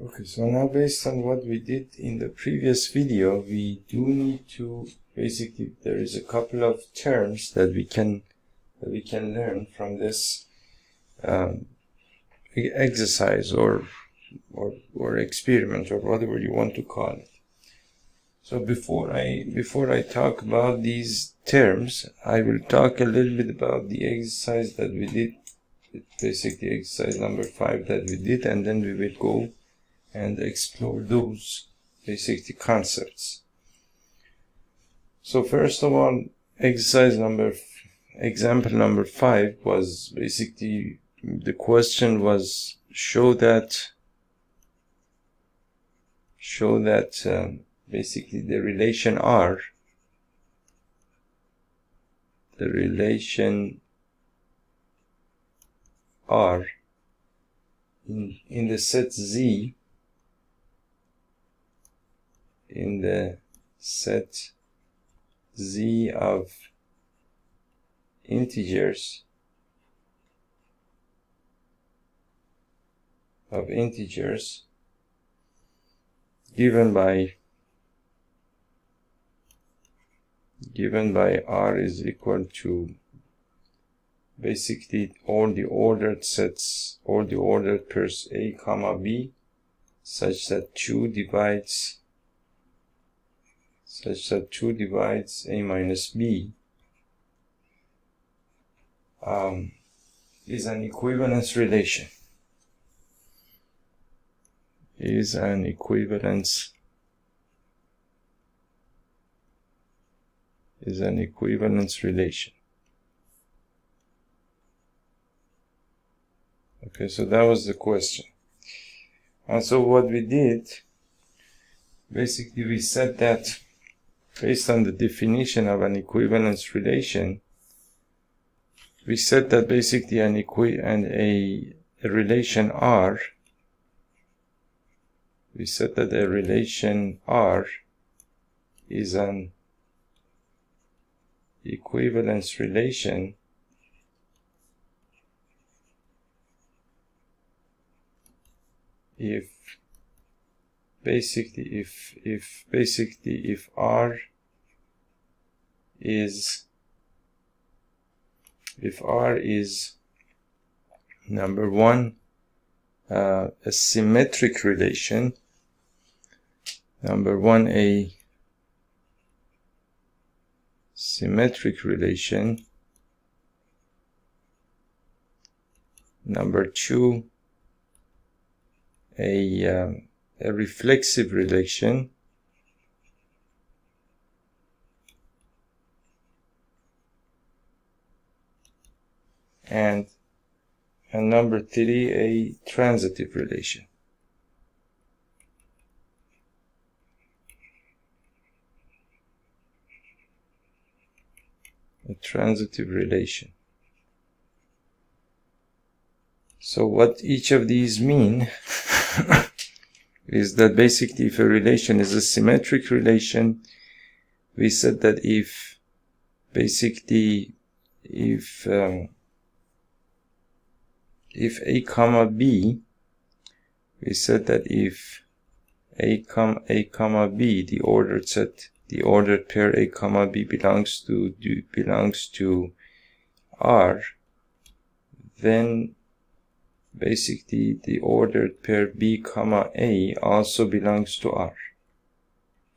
Okay, so now based on what we did in the previous video, we do need to basically, there is a couple of terms that we can learn from this exercise or experiment, or whatever you want to call it. So before I talk about these terms, I will talk a little bit about the exercise that we did, basically exercise number 5 that we did, and then we will go and explore those basically concepts. So first of all, example number 5 was basically, the question was show that basically the relation R, in the set Z, in the set Z of integers given by R is equal to basically all the ordered pairs A comma B, such that 2 divides A minus B, is an equivalence relation. Okay, so that was the question. And so what we did, basically we said that based on the definition of an equivalence relation, we said that basically a relation R, we said that a relation R is an equivalence relation if R is number one, a symmetric relation, number one, a symmetric relation, number two, a reflexive relation, and number three, a transitive relation. A transitive relation. So what each of these mean is that basically if a relation is a symmetric relation, we said that if A comma B, we said that if A comma B, the ordered pair A comma B belongs to R, then basically the ordered pair B comma A also belongs to R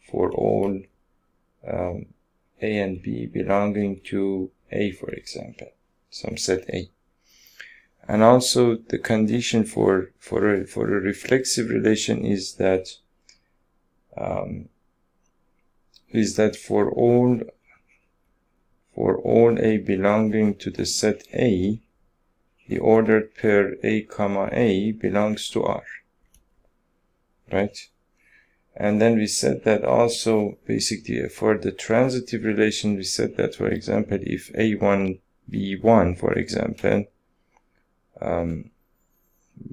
for all A and B belonging to A, for example, some set A. And also the condition for a reflexive relation is that for all A belonging to the set A, the ordered pair A comma A belongs to R, right? And then we said that also basically for the transitive relation, we said that, for example, if A1 B1, for example,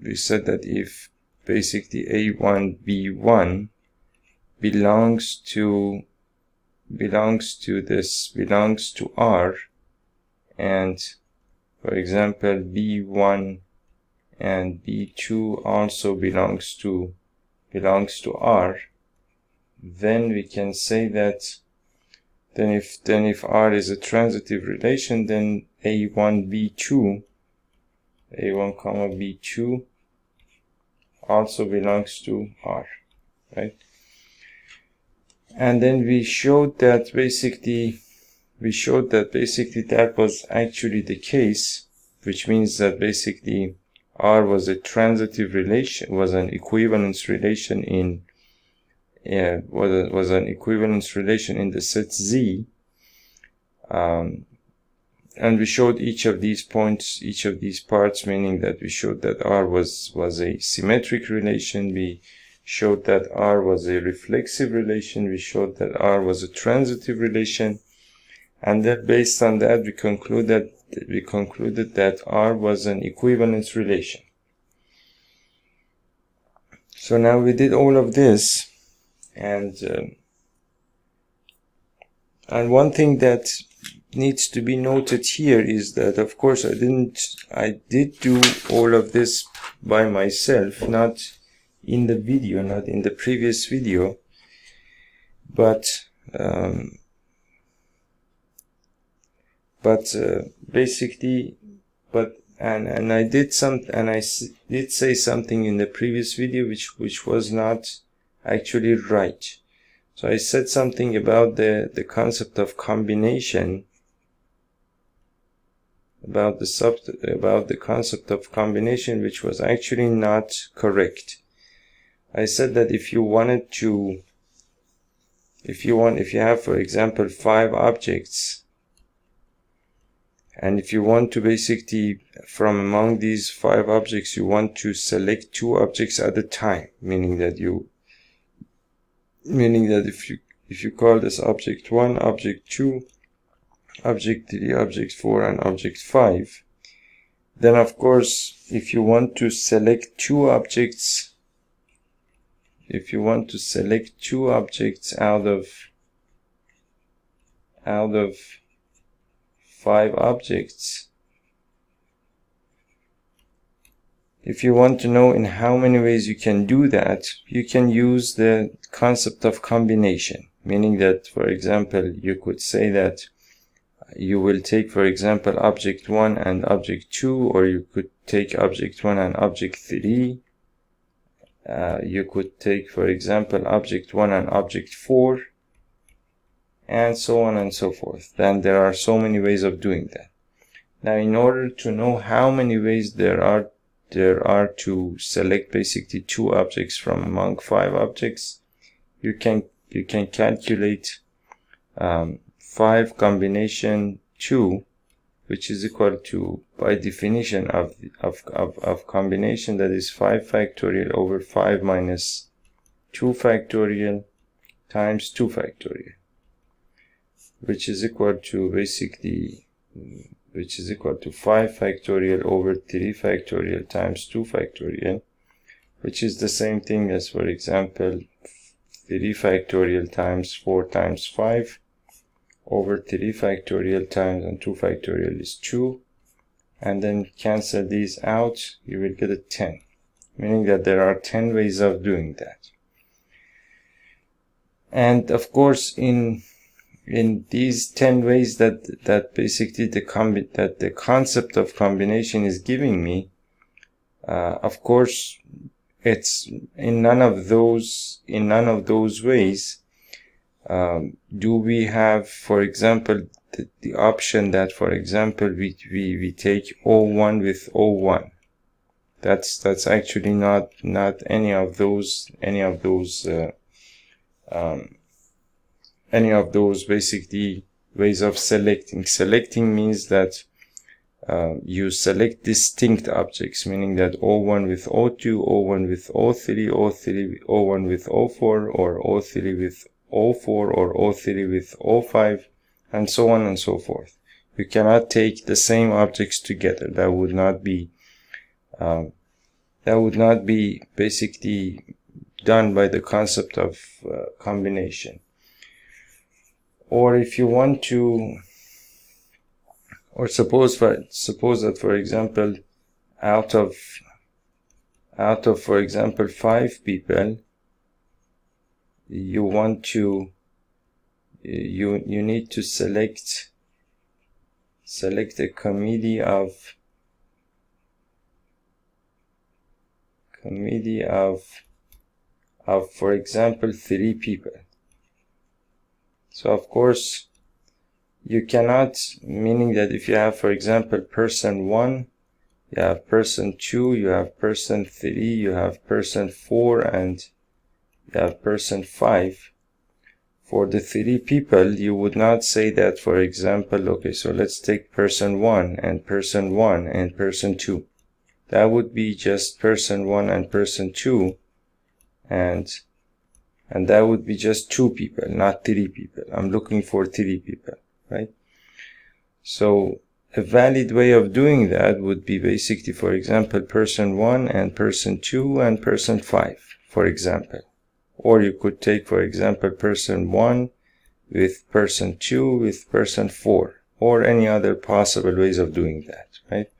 we said that if basically A1 B1 belongs to R, and for example B1 and B2 also belongs to belongs to R, then we can say that then if R is a transitive relation, then A1 B2 A1 comma B2 also belongs to R, right? And then we showed that basically that was actually the case, which means that basically R was a transitive relation, was an equivalence relation in was an equivalence relation in the set Z, and we showed each of these points, each of these parts, meaning that we showed that R was a symmetric relation, we showed that R was a reflexive relation, we showed that R was a transitive relation, and then based on that we concluded that R was an equivalence relation. So now we did all of this, and one thing that needs to be noted here is that, of course, I did do all of this by myself, not in the video, not in the previous video, but basically, and I did say something in the previous video which was not actually right. So I said something about the concept of combination, about the concept of combination, which was actually not correct. I said that if you have, for example, 5 objects, and if you want to basically, from among these 5 objects, you want to select 2 objects at a time, meaning that if you call this object 1, object 2, object 3, object 4, and object 5, then of course, if you want to select 2 objects, out of 5 objects, if you want to know in how many ways you can do that, you can use the concept of combination, meaning that, for example, you could say that you will take, for example, object 1 and object 2, or you could take object 1 and object 3. You could take, for example, object 1 and object 4, and so on and so forth. Then there are so many ways of doing that. Now, in order to know how many ways there are to select basically 2 objects from among 5 objects, you can calculate 5 combination 2, which is equal to, by definition of combination, that is 5 factorial over 5 minus 2 factorial times 2 factorial, which is equal to 5 factorial over 3 factorial times 2 factorial, which is the same thing as, for example, 3 factorial times 4 times 5 over 3 factorial times and 2 factorial is 2, and then cancel these out, you will get a 10, meaning that there are 10 ways of doing that. And of course, in these 10 ways that basically the concept of combination is giving me, of course, it's in none of those ways do we have, for example, the option that, for example, we take O1 with O1. That's actually not any of those basically ways of selecting. Selecting means that you select distinct objects, meaning that O1 with O2, O1 with O3, O1 with O4, or O3 with O4, or O3 with O5, and so on and so forth. You cannot take the same objects together. That would not be basically done by the concept of combination. Or if you want to, or suppose that, for example, out of for example 5 people, you want to you need to select a committee of for example 3 people. So of course you cannot, meaning that if you have, for example, person 1, you have person 2, you have person 3, you have person 4, and you have person 5. For the 3 people, you would not say that, for example, okay, so let's take person 1 and person 1 and person 2. That would be just person 1 and person 2, and that would be just 2 people, not 3 people. I'm looking for 3 people, right? So a valid way of doing that would be basically, for example, person 1 and person 2 and person 5, for example. Or you could take, for example, person 1 with person 2 with person 4, or any other possible ways of doing that, right?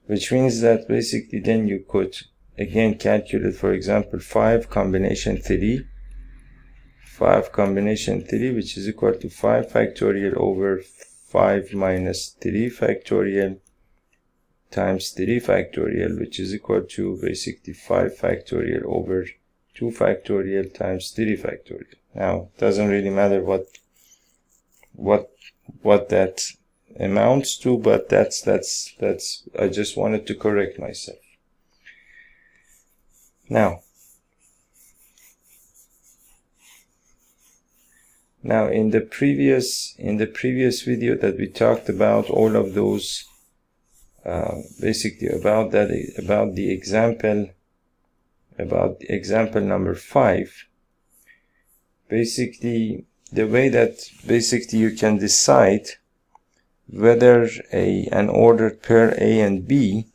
Which means that basically then you could again calculate, for example, 5 combination 3, 5 combination 3, which is equal to 5 factorial over 5 minus 3 factorial times 3 factorial, which is equal to basically 5 factorial over 2 factorial times 3 factorial. Now, it doesn't really matter what that amounts to, but that's I just wanted to correct myself. Now in the previous video that we talked about all of those basically about the example number 5, basically the way that basically you can decide whether an ordered pair A and B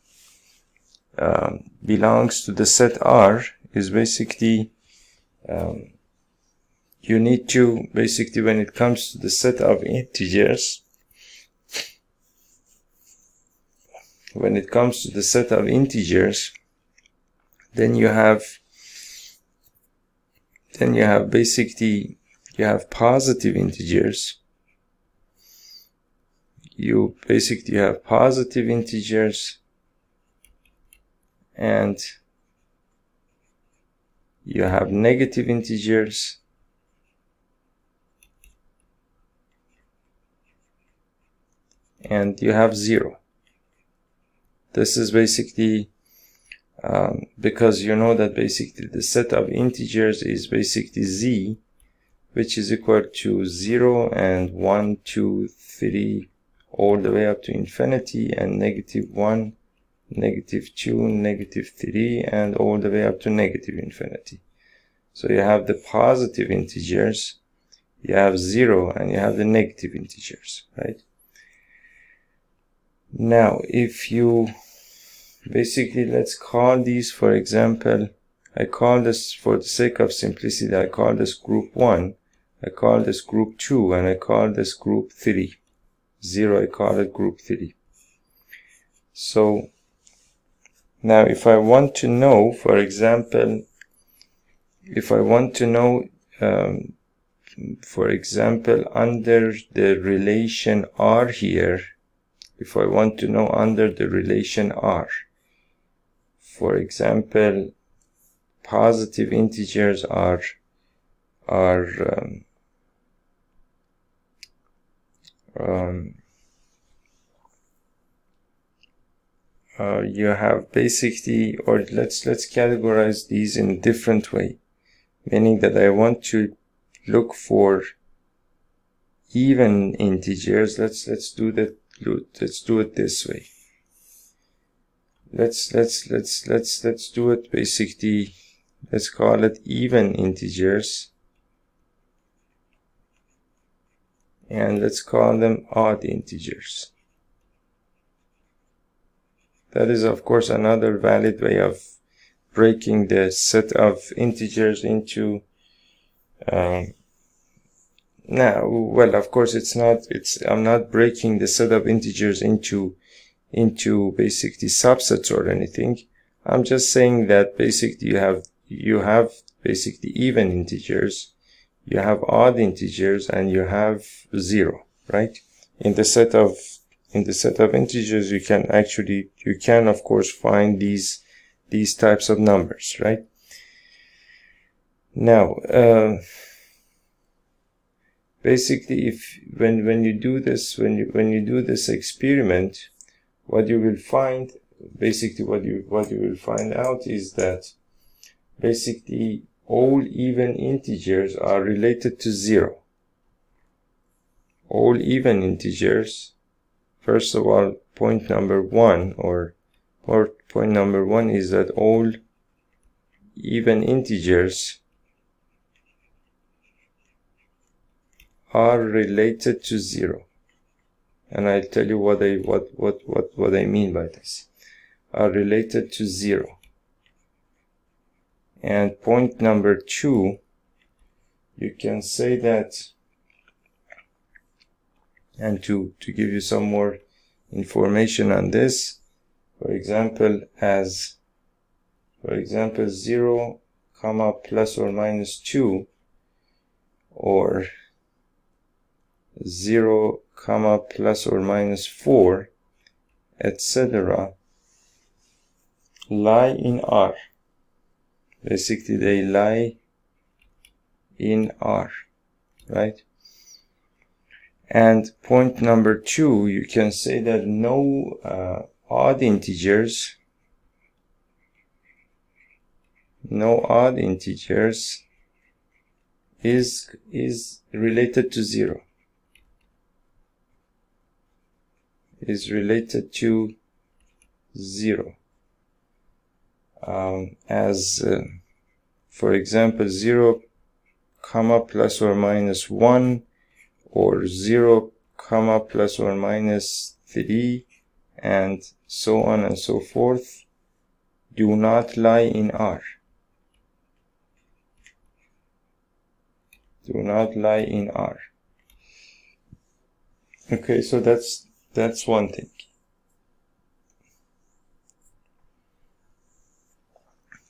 belongs to the set R is basically you need to basically, when it comes to the set of integers, then you have basically, you have positive integers. You basically have positive integers, and you have negative integers, and you have 0. This is basically because you know that basically the set of integers is basically z, which is equal to 0 and 1, 2, 3, all the way up to infinity, and -1, -2, -3, and all the way up to negative infinity. So you have the positive integers, you have 0, and you have the negative integers, right? Now, if you basically, let's call these, for example, I call this, for the sake of simplicity, I call this group 1, I call this group 2, and I call this group 3. 0, I call it group 3. So now if I want to know, for example, for example, under the relation R here, if I want to know under the relation R, for example, positive integers you have basically, or let's categorize these in a different way, meaning that I want to look for even integers. Let's do it this way. Let's do it basically, let's call it even integers, and let's call them odd integers. That is, of course, another valid way of breaking the set of integers into now, well, of course, I'm not breaking the set of integers into basically subsets or anything. I'm just saying that basically you have basically even integers, you have odd integers, and you have 0, right? In the set of integers, you can of course find these types of numbers, right? Now, basically, when you do this experiment, what you will find, basically what you will find out is that basically all even integers are related to 0. All even integers, first of all, point number one is that all even integers are related to 0. And I'll tell you what I mean by this. Are related to 0. And point number 2, you can say that, and to give you some more information on this, for example, 0, plus or minus 2, or 0, plus or minus 4, etc., lie in R. Basically, they lie in R, right? And point number 2, you can say that no odd integers is related to 0. Is related to 0. For example, 0, plus or minus 1, or 0, plus or minus 3, and so on and so forth, do not lie in R. Do not lie in R. Okay, so that's one thing.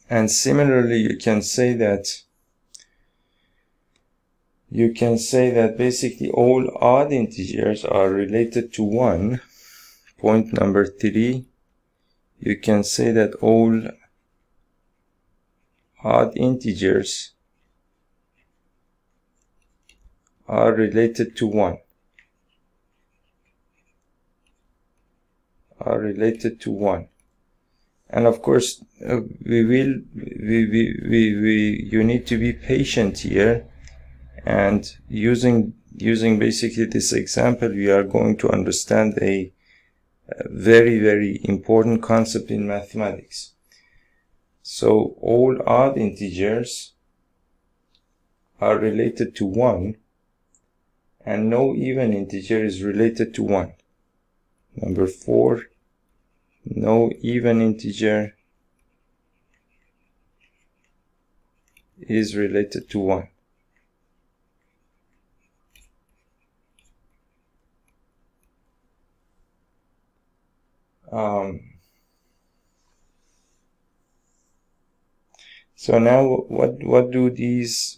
And similarly, you can say that basically all odd integers are related to 1. Point number 3, you can say that all odd integers are related to 1. Are related to 1. And of course, you need to be patient here, and using basically this example, we are going to understand a very, very important concept in mathematics. So all odd integers are related to 1, and no even integer is related to 1. Number 4, no even integer is related to 1. So now what do these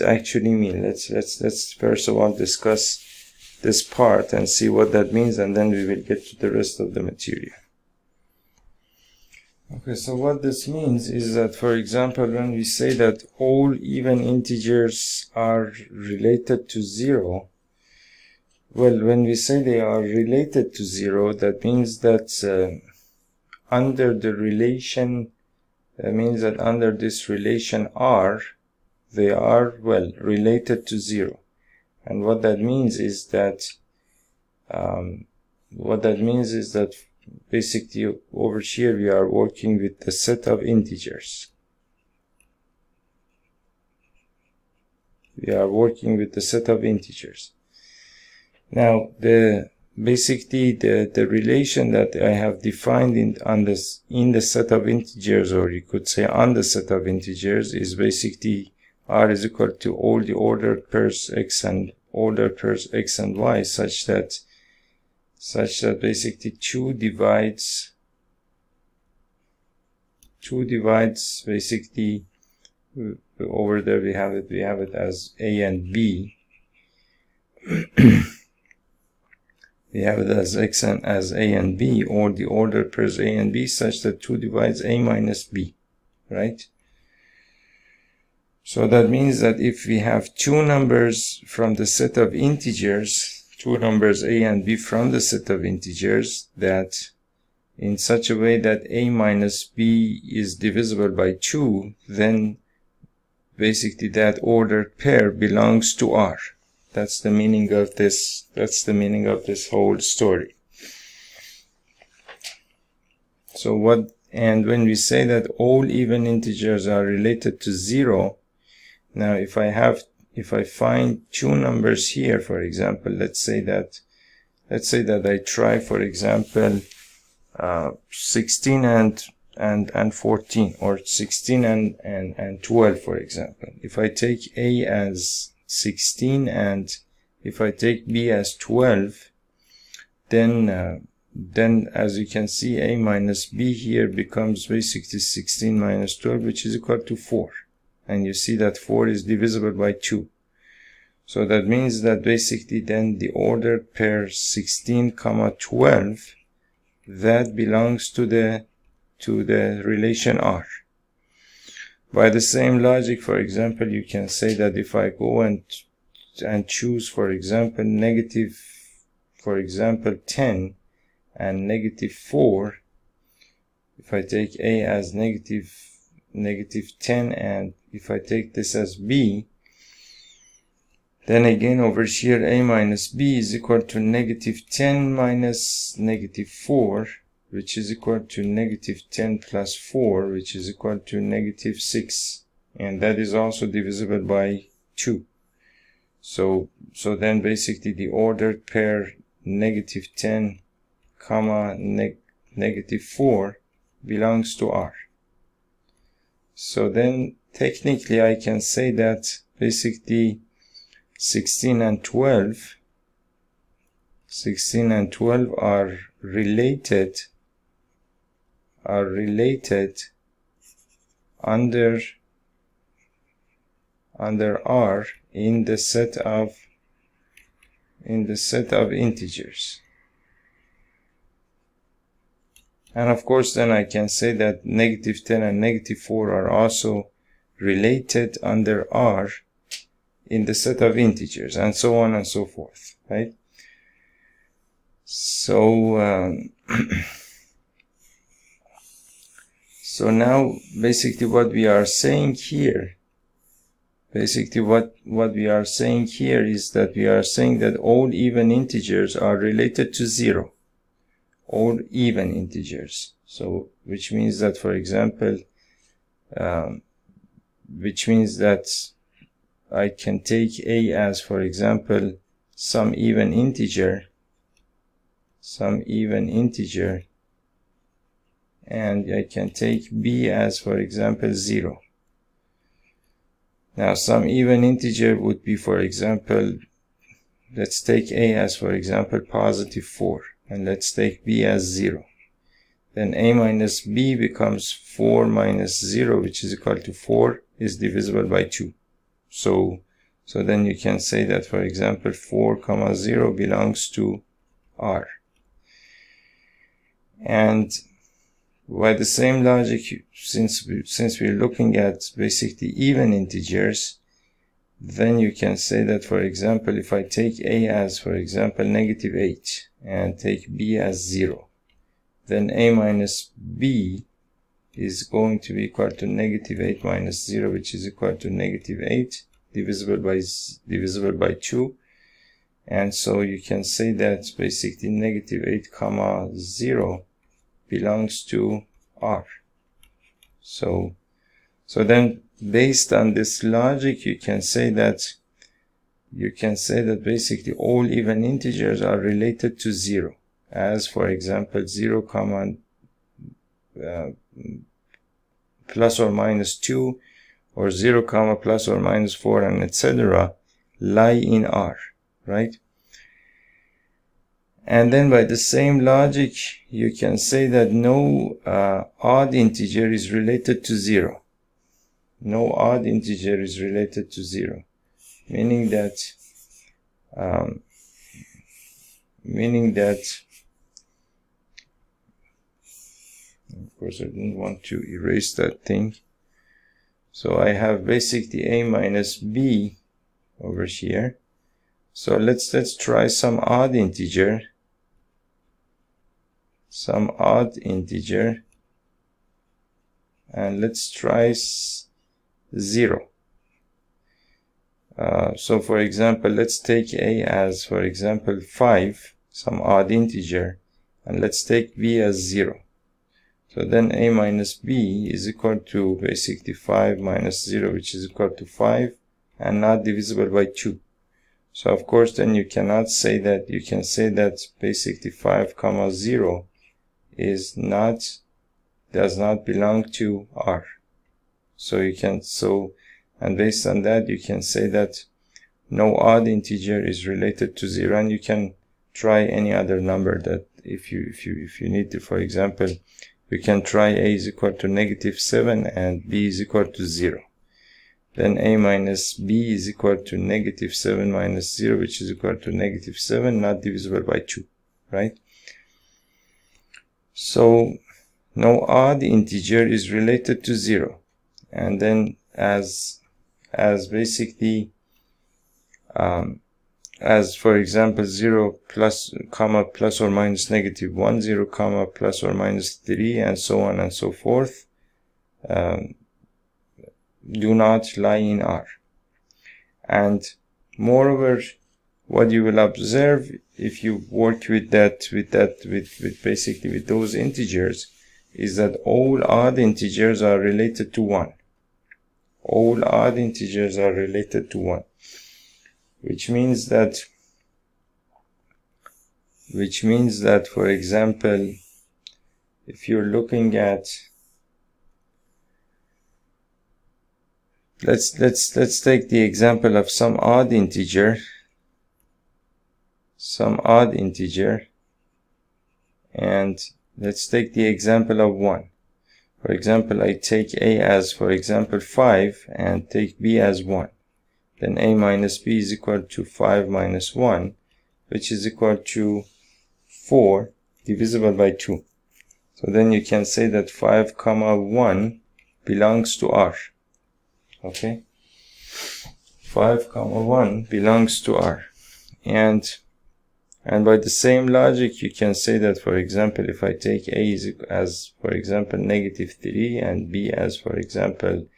actually mean? Let's first of all discuss this part and see what that means, and then we will get to the rest of the material. Okay, so what this means is that, for example, when we say that all even integers are related to 0, well, when we say they are related to 0, that means that under the relation, under this relation R, they are, well, related to 0. And what that means is that basically over here we are working with the set of integers. We are working with the set of integers. Now, basically the relation that I have defined in the set of integers, or you could say on the set of integers, is basically R is equal to all the ordered pairs x and y, such that basically 2 divides 2 divides basically, over there we have it as a and b. We have it as x and as a and b, or the order pairs a and b such that 2 divides a minus b, right? So that means that if we have two numbers from the set of integers, two numbers a and b from the set of integers, that in such a way that a minus b is divisible by 2, then basically that ordered pair belongs to R. That's the meaning of this. That's the meaning of this whole story. So and when we say that all even integers are related to 0, now if I find two numbers here, for example, let's say that I try, for example, 16 and 14, or 16 and 12, for example. If I take a as 16 and if I take b as 12, then as you can see, a minus b here becomes basically 16 minus 12, which is equal to 4. And you see that 4 is divisible by 2. So that means that basically then the ordered pair 16, 12, that belongs to the relation R. By the same logic, for example, you can say that if I go and choose, for example, negative, for example, 10 and negative 4, if I take a as negative 10 and if I take this as b, then again over here a minus b is equal to negative 10 minus negative 4, which is equal to negative 10 plus 4, which is equal to negative 6, and that is also divisible by 2. So then basically the ordered pair negative 10 comma negative 4 belongs to R. So then technically I can say that basically 16 and 12 are related under R in the set of integers. And of course then I can say that negative 10 and negative 4 are also related under R in the set of integers, and so on and so forth, right? So so now basically what we are saying here, is that we are saying that all even integers are related to 0. All even integers. So which means that, for example, which means that I can take a as, for example, some even integer, and I can take b as, for example, 0. Now some even integer would be, for example, let's take a as, for example, positive 4, and let's take b as 0. Then a minus b becomes 4 minus 0, which is equal to 4, is divisible by 2. So then you can say that, for example, 4 comma 0 belongs to R. And by the same logic, since we're looking at basically even integers, then you can say that, for example, if I take a as, for example, negative 8 and take b as 0, then a minus b is going to be equal to negative 8 minus 0, which is equal to negative 8 divisible by 2. And so you can say that basically negative 8 comma 0 belongs to R. So then based on this logic, you can say that basically all even integers are related to 0, as for example 0 comma plus or minus 2, or 0 comma plus or minus 4, and etc. lie in R, right? And then by the same logic, you can say that no odd integer is related to 0. No odd integer is related to 0. Meaning that of course I didn't want to erase that thing. So I have basically a minus b over here. So let's try some odd integer. And let's try 0. So for example, let's take a as, for example, 5, some odd integer, and let's take b as 0. So then a minus b is equal to basically 5 minus 0, which is equal to 5, and not divisible by 2. So of course then you cannot say that. You can say that basically 5 comma 0 does not belong to R. So you can, and based on that you can say that no odd integer is related to 0, and you can try any other number that if you need to. For example, we can try a is equal to -7 and b is equal to 0. Then a minus b is equal to -7 minus 0, which is equal to -7, not divisible by 2, right? So no odd integer is related to 0. And then as basically as for example 0 plus or minus -1, 0 comma plus or minus 3, and so on and so forth, do not lie in R. And moreover, what you will observe if you work with basically with those integers is that all odd integers are related to 1. All odd integers are related to 1, which means that for example, if you're looking at, let's take the example of some odd integer, and let's take the example of 1. For example, I take a as, for example, 5 and take b as 1. Then a minus b is equal to 5 minus 1, which is equal to 4 divisible by 2. So then you can say that 5 comma 1 belongs to R. Okay? 5 comma 1 belongs to R. And by the same logic, you can say that, for example, if I take a as, for example, -3 and b as, for example,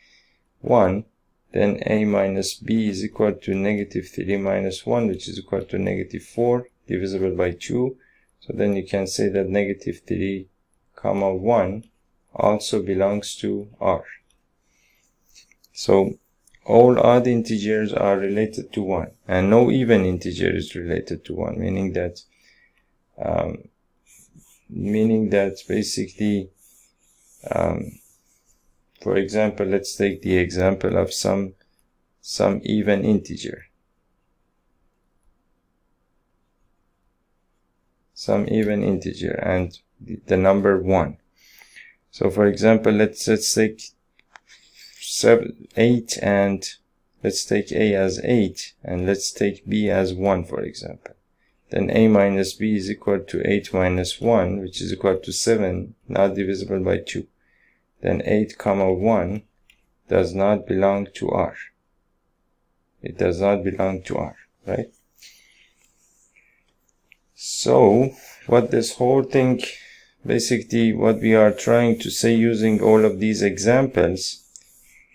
1, then a minus b is equal to -3 minus 1, which is equal to -4 divisible by 2. So then you can say that -3 comma 1 also belongs to R. So all odd integers are related to 1, and no even integer is related to 1, meaning that basically, for example, let's take the example of some even integer. Some even integer and the number 1. So for example, let's take 8, and let's take a as 8, and let's take b as 1, for example. Then a minus b is equal to 8 minus 1, which is equal to 7, not divisible by 2. Then 8 comma 1 does not belong to R. It does not belong to R, right? So what this whole thing, basically what we are trying to say using all of these examples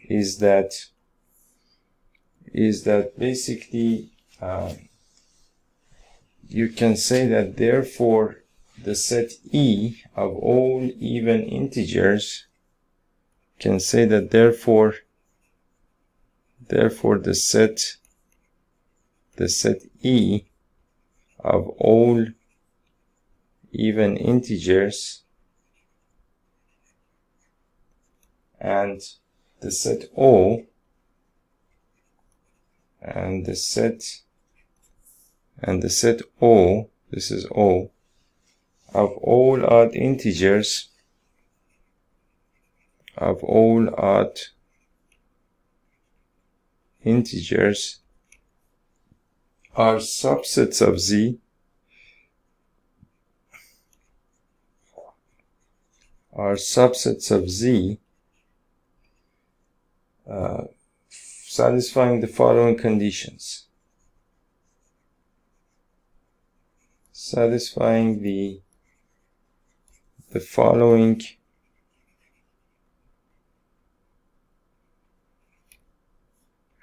is that basically you can say that therefore the set E of all even integers can say that therefore the set E of all even integers and the set O and the set O this is O, of all odd integers, are subsets of Z, satisfying the following conditions. Satisfying the following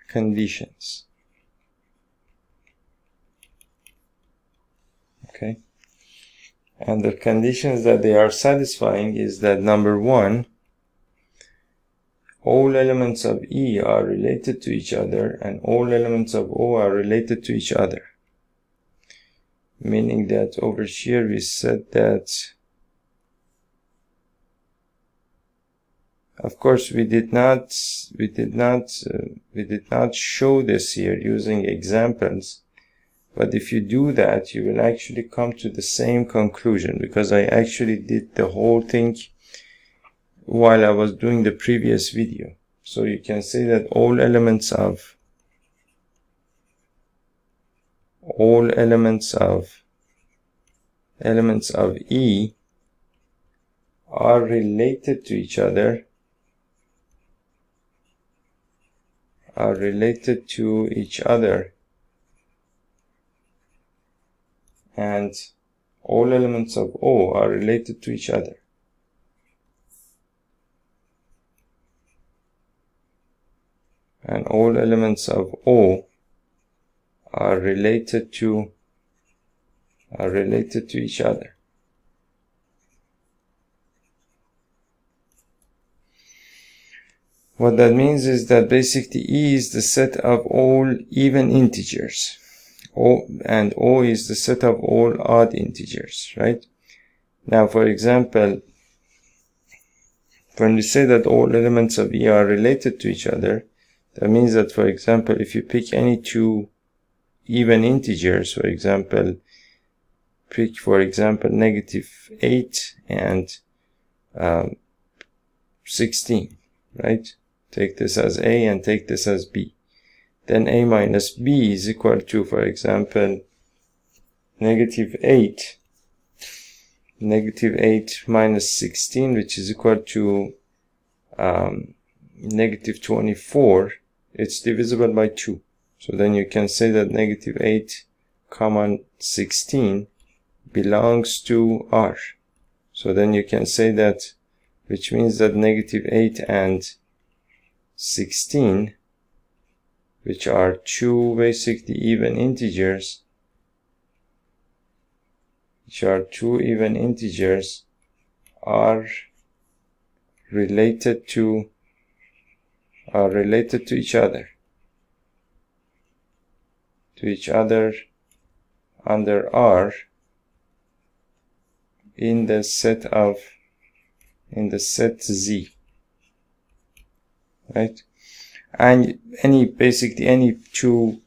conditions. Okay, and the conditions that they are satisfying is that number one, all elements of E are related to each other and all elements of O are related to each other. Meaning that over here we said that, of course we did not show this here using examples, but if you do that you will actually come to the same conclusion, because I actually did the whole thing while I was doing the previous video. So you can say that all elements of E are related to each other, and all elements of O are related to each other. And all elements of O are related to each other. What that means is that basically E is the set of all even integers, and O is the set of all odd integers, right? Now, for example, when we say that all elements of E are related to each other, that means that, for example, if you pick any two even integers, for example, pick, for example, -8 and 16, right? Take this as A and take this as B. Then A minus B is equal to, for example, -8 minus 16, which is equal to -24. It's divisible by 2. So then you can say that -8, 16 belongs to R. So then you can say that, which means that -8 and 16, which are two basically even integers, are related to each other under R in the set Z, right? And any two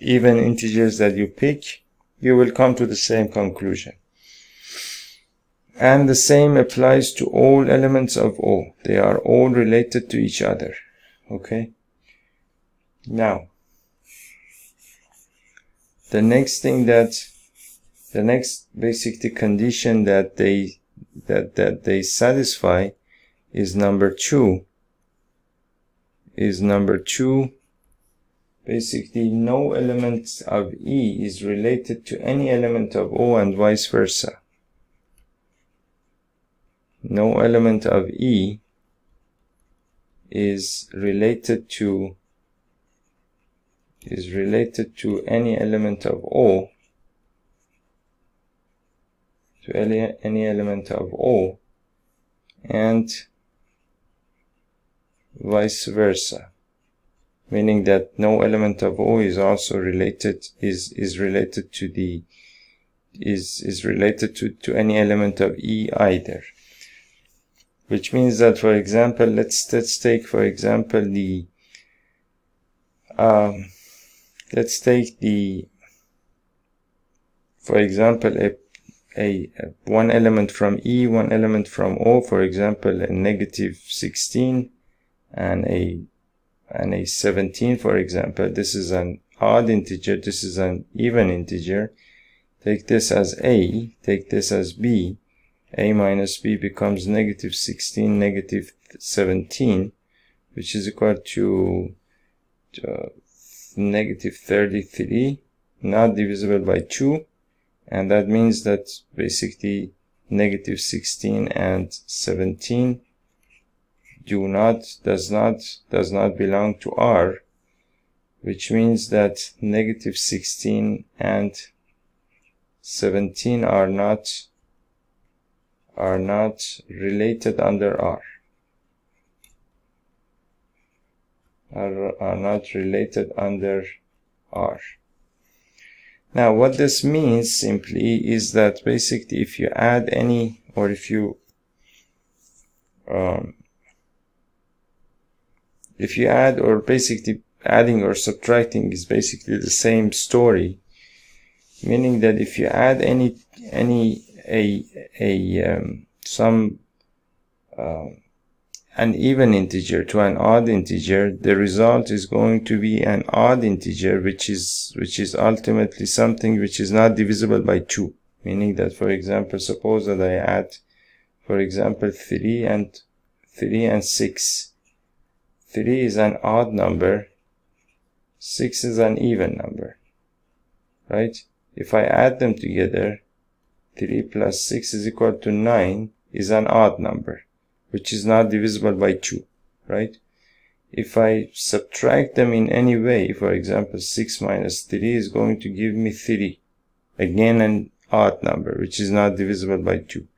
even integers that you pick, you will come to the same conclusion. And the same applies to all elements of O. They are all related to each other. Okay? Now, the next basically condition that they satisfy is number two. Basically, no element of E is related to any element of O and vice versa. No element of E is related to any element of O, and vice versa, meaning that no element of O is also related to any element of E either. Which means that, for example, let's take, for example, for example, a one element from E, one element from O, for example, a negative 16 and a 17, for example. This is an odd integer, this is an even integer. Take this as A, take this as B. A minus B becomes negative 16, negative 17, which is equal to negative 33, not divisible by 2. And that means that basically negative 16 and 17 does not belong to R, which means that negative 16 and 17 are not related under R. Are not related under R. Now, what this means simply is that basically if you add any, or if you add, or basically adding or subtracting is basically the same story, meaning that if you add an even integer to an odd integer, the result is going to be an odd integer, which is ultimately something which is not divisible by 2. Meaning that, for example, suppose that I add, for example, 3 and 6. 3 is an odd number, 6 is an even number, right? If I add them together, 3 plus 6 is equal to 9 is an odd number, which is not divisible by 2, right? If I subtract them in any way, for example, 6 minus 3 is going to give me 3. Again, an odd number, which is not divisible by 2.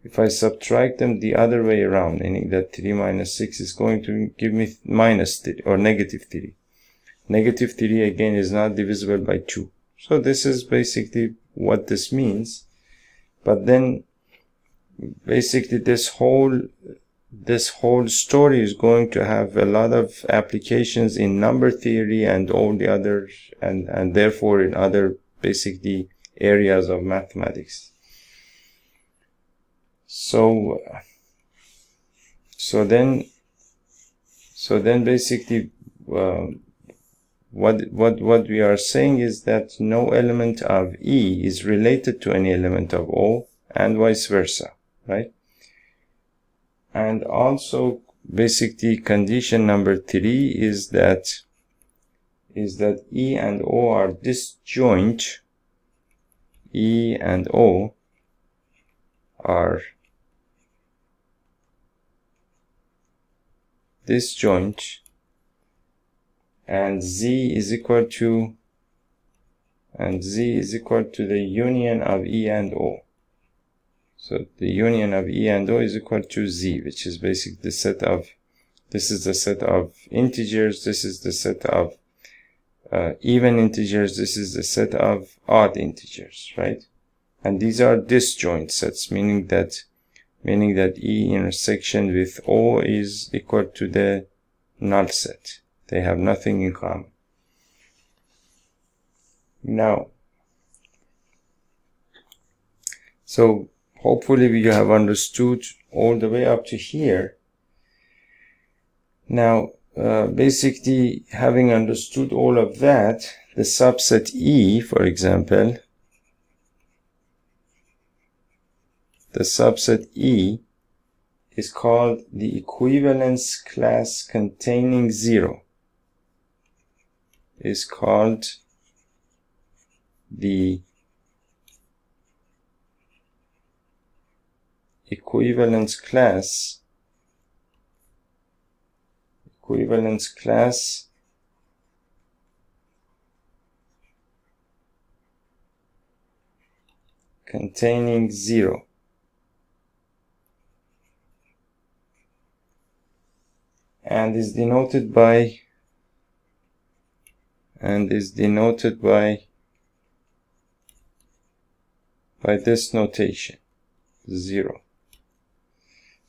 If I subtract them the other way around, meaning that 3 minus 6 is going to give me minus 3 or negative 3. Negative 3 again is not divisible by 2. So this is basically what this means. But then basically this whole story is going to have a lot of applications in number theory and all the other, and therefore in other basically areas of mathematics. So then basically what we are saying is that no element of E is related to any element of O, and vice versa, right? And also basically condition number 3 is that E and O are disjoint. E and O are disjoint, and Z is equal to the union of E and O. So the union of E and O is equal to Z, which is basically the set of, this is the set of integers, this is the set of even integers, this is the set of odd integers, right? And these are disjoint sets, meaning that E intersection with O is equal to the null set. They have nothing in common. Now, so hopefully you have understood all the way up to here. Now, basically having understood all of that, the subset E, for example, the subset E is called the equivalence class containing 0. Is called the equivalence class containing 0. And is denoted by this notation, 0.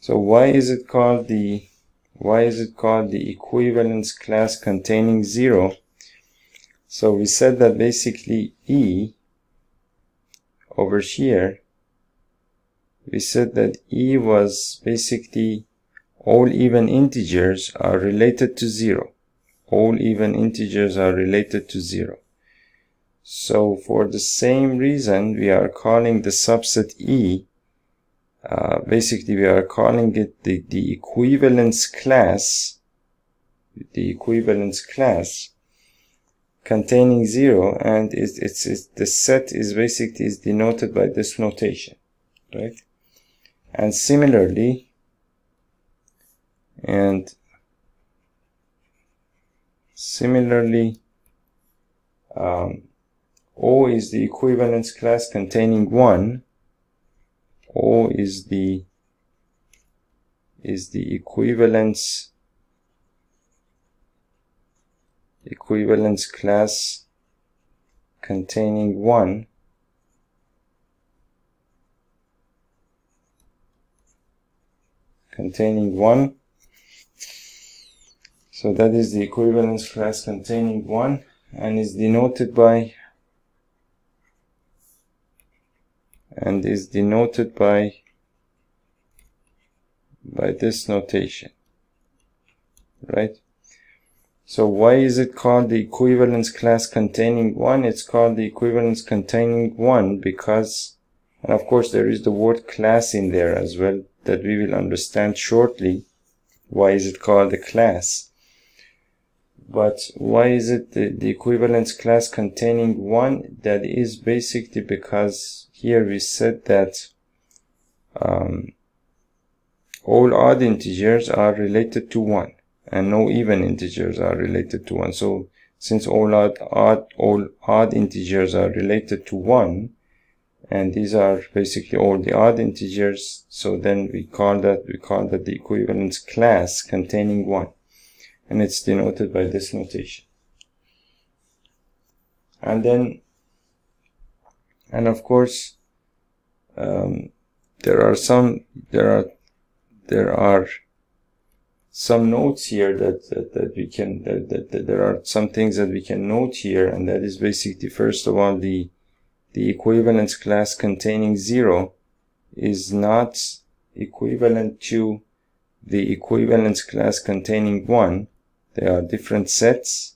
So why is it called the equivalence class containing 0? So we said that basically E over here, we said that E was basically all even integers are related to 0. All even integers are related to 0. So for the same reason, we are calling the subset E, basically we are calling it the equivalence class, containing 0, and the set is basically is denoted by this notation, right? And similarly, O is the equivalence class containing 1. O is the equivalence class containing 1. So that is the equivalence class containing 1, and is denoted by this notation, right? So why is it called the equivalence class containing 1? It's called the equivalence containing 1 because, and of course there is the word class in there as well that we will understand shortly. Why is it called a class? But why is it the equivalence class containing 1? That is basically because here we said that all odd integers are related to 1 and no even integers are related to 1. So since all odd integers are related to 1, and these are basically all the odd integers, so then we call that the equivalence class containing 1, and it's denoted by this notation. And of course there are some notes here that there are some things that we can note here, and that is basically, first of all, the equivalence class containing 0 is not equivalent to the equivalence class containing 1. They are different sets,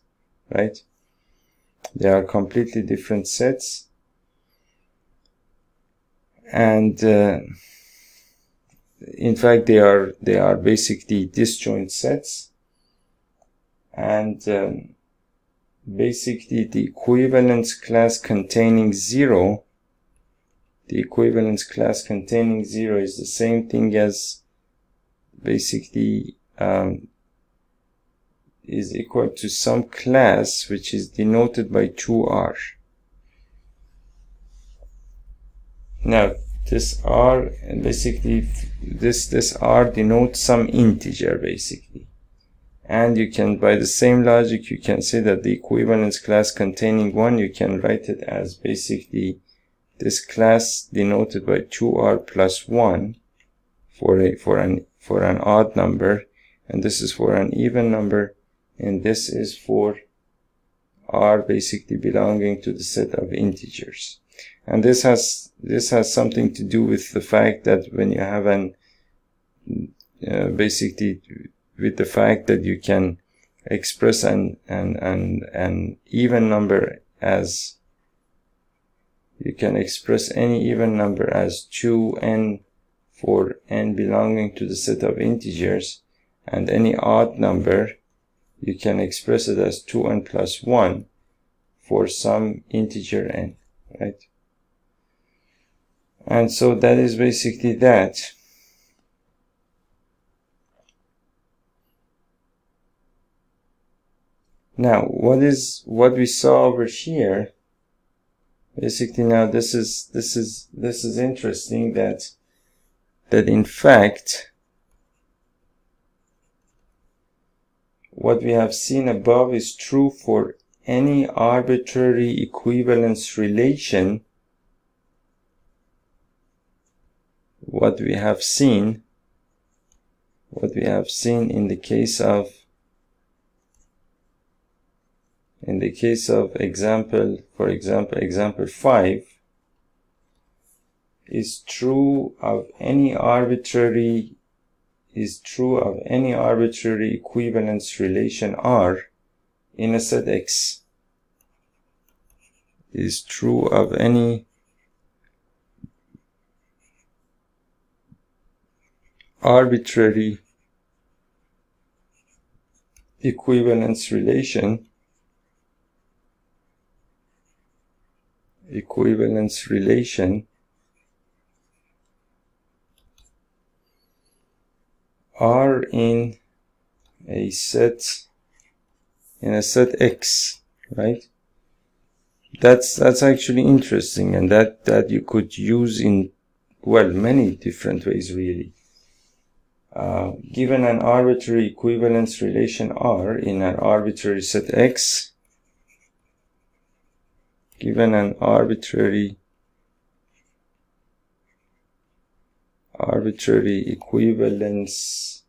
right? They are completely different sets, and in fact they are basically disjoint sets, and basically the equivalence class containing 0 is the same thing as basically is equal to some class which is denoted by 2R. Now this R, basically this R denotes some integer basically, and you can, by the same logic, you can say that the equivalence class containing 1, you can write it as basically this class denoted by 2R plus 1 for an odd number, and this is for an even number, and this is for R basically belonging to the set of integers. And this has something to do with the fact that when you have basically with the fact that you can express an even number as, you can express any even number as 2n for n belonging to the set of integers, and any odd number you can express it as 2n plus 1 for some integer n, right? And so that is basically that. Now what we saw over here, basically, now this is interesting, that in fact what we have seen above is true for any arbitrary equivalence relation. What we have seen in the case of example 5, is true of any arbitrary equivalence relation R in a set X. Is true of any arbitrary equivalence relation R in a set X, right? That's actually interesting, and that you could use in, well, many different ways really. Given an arbitrary equivalence relation R in an arbitrary set X, given an arbitrary equivalence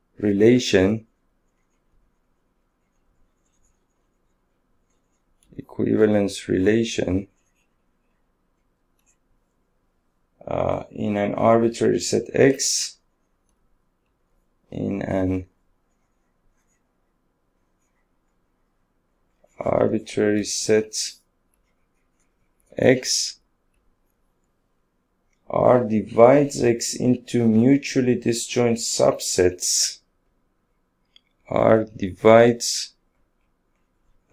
relation in an arbitrary set X, in an arbitrary set X, R divides X into mutually disjoint subsets. R divides,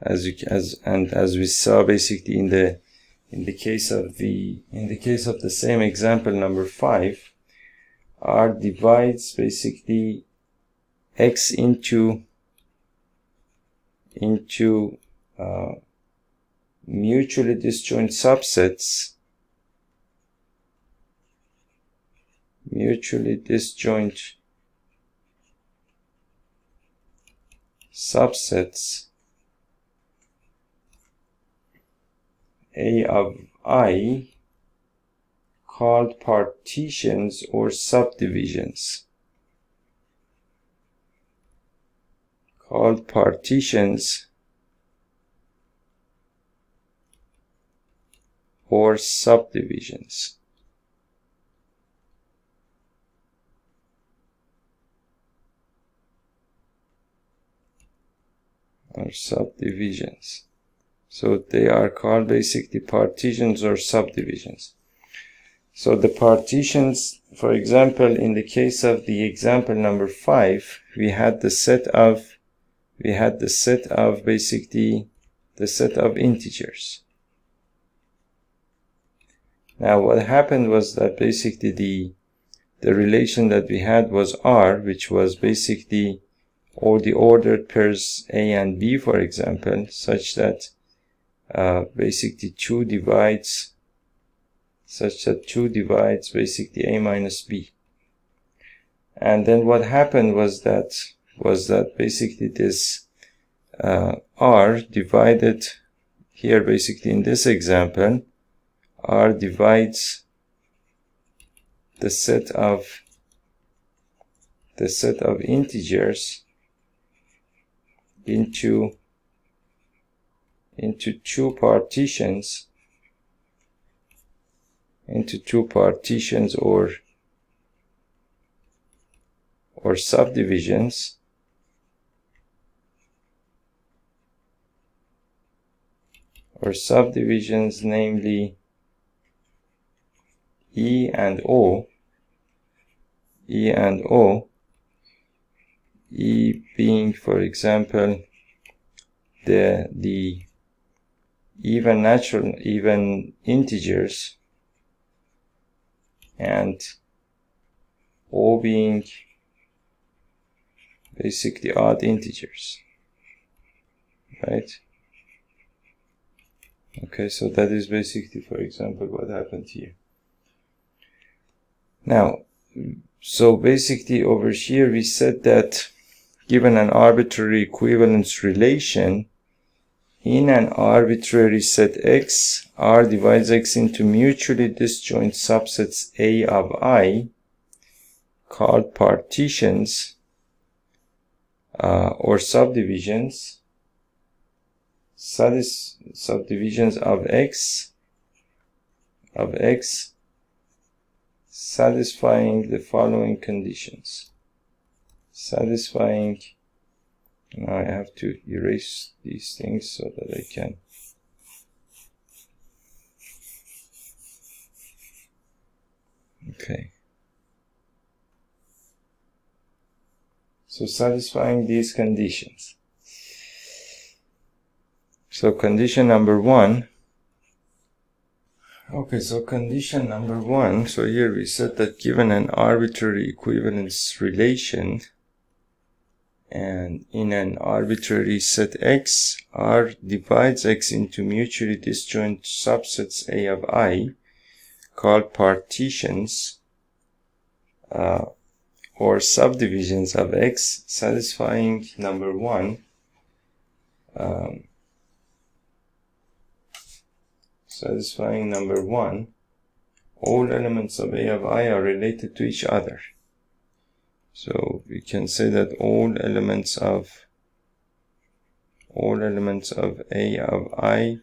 as we saw basically in the case of the same example number 5, R divides basically X into mutually disjoint subsets, A of I, called partitions or subdivisions. So they are called basically partitions or subdivisions. So the partitions, for example, in the case of the example number 5, we had the set of basically the set of integers. Now what happened was that basically the relation that we had was R, which was basically all the ordered pairs A and B, for example, such that basically 2 divides basically A minus B. And then what happened was that basically this R divided here, basically in this example, R divides the set of integers into 2 partitions, or subdivisions, namely E and O. E being, for example, the even integers, and O being basically odd integers, right? Okay, so that is basically, for example, what happened here. Now, so basically over here we said that given an arbitrary equivalence relation in an arbitrary set X, R divides X into mutually disjoint subsets A of I, called partitions or subdivisions of X satisfying the following conditions. Satisfying, now I have to erase these things so that I can okay. So satisfying these conditions. So condition number one. Okay, so condition number one. So here we said that given an arbitrary equivalence relation and in an arbitrary set X, R divides X into mutually disjoint subsets A of I called partitions or subdivisions of X, satisfying number one, all elements of A of I are related to each other. So we can say that all elements of A of I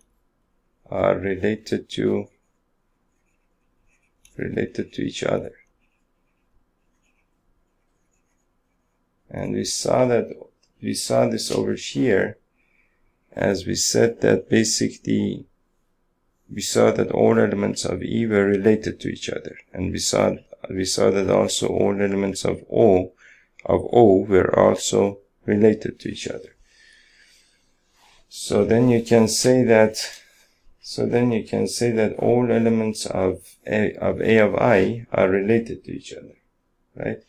are related to each other. And we saw this over here as we said that basically we saw that all elements of E were related to each other, and we saw that also all elements of O were also related to each other. So then you can say that all elements of A of I are related to each other, right?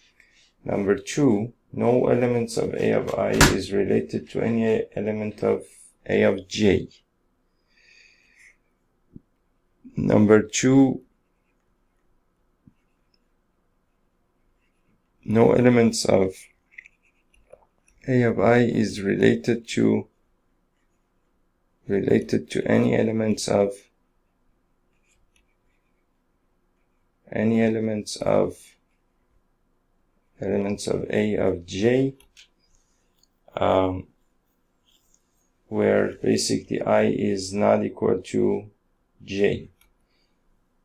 Number two, no elements of A of I is related to any element of A of J. Number two, no elements of A of I is related to any elements of A of J, where basically I is not equal to J.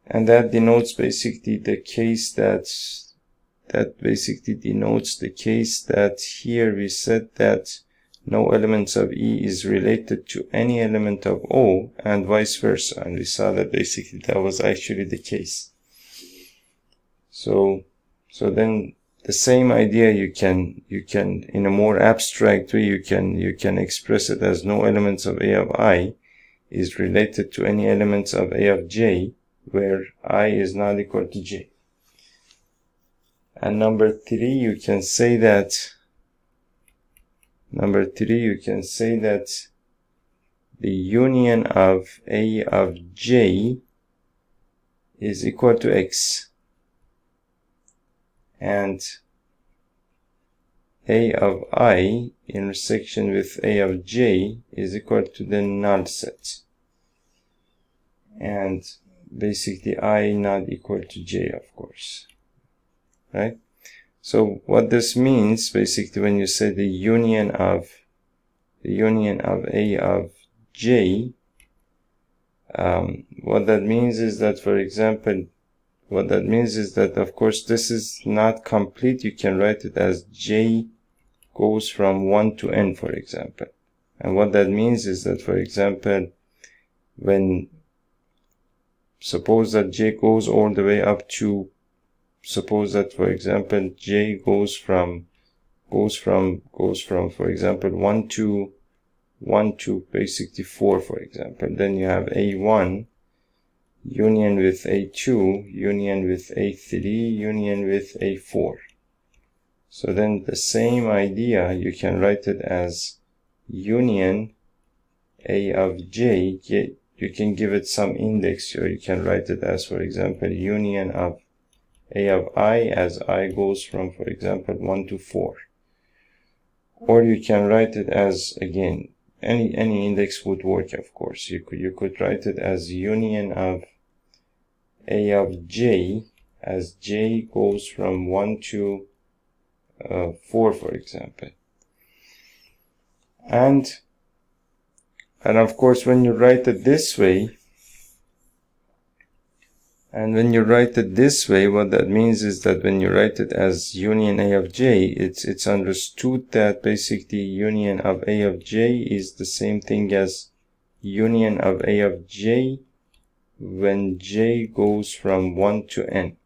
And that denotes basically the case that here we said that no elements of E is related to any element of O and vice versa. And we saw that basically that was actually the case. So then the same idea you can in a more abstract way you can express it as no elements of A of I is related to any elements of A of J where I is not equal to J. And number three, you can say that the union of A of J is equal to X, and A of I intersection with A of J is equal to the null set, and basically I not equal to J, of course, right? So what this means basically when you say the union of A of J, what that means is that, for example, of course this is not complete. You can write it as J goes from 1 to n, for example. And what that means is that, for example, suppose that J goes all the way up to, suppose that, for example, J goes from, for example, 1 to basically 4, for example. Then you have A1 union with A2, union with A3, union with A4. So then the same idea, you can write it as union A of J. You can give it some index, or you can write it as, for example, union of A of I as I goes from, for example, 1 to 4. Or you can write it as, again, any index would work, of course. You could write it as union of A of J as J goes from 1 to 4, for example. And of course, when you write it this way, And when you write it this way, what that means is that when you write it as union A of j, it's understood that basically union of A of j is the same thing as union of A of j when j goes from 1 to n,